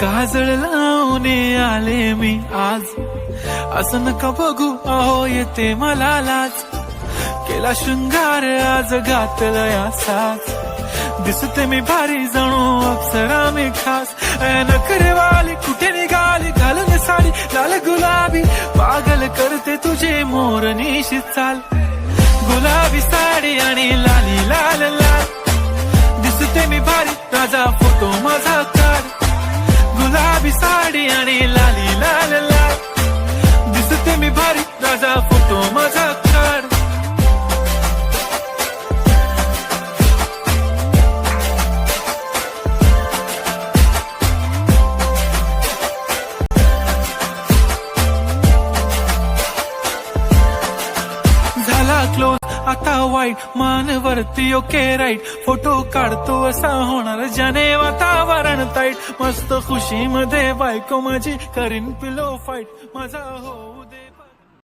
काजळ लावून आले मी आज, असं नका बघू अहो येते मला लाज. केला शृंगार आज घातलं या साज, दिसते मी भारी जणू अप्सरा मी खास. नखरेवाली कुठे निघाली घालून साडी लाल गुलाबी, पागल करते तुझे मोरनीशी चाल. गुलाबी साडी आणि लाली लाल लाल, दिसते मी भारी राजा फोटो माझा काढ. गुलाबी साडी आणि लाली लाल लाल, दिसते मी भारी राजा फोटो माझा काढ. झाला क्लोज आता वाईट, मानवरती ओके राईट. फोटो काढतो असा होणार ज्याने वातावरण ताईट. मस्त खुशी मध्ये बायको माझी करीन पिलो फाईट, माझा होऊ दे.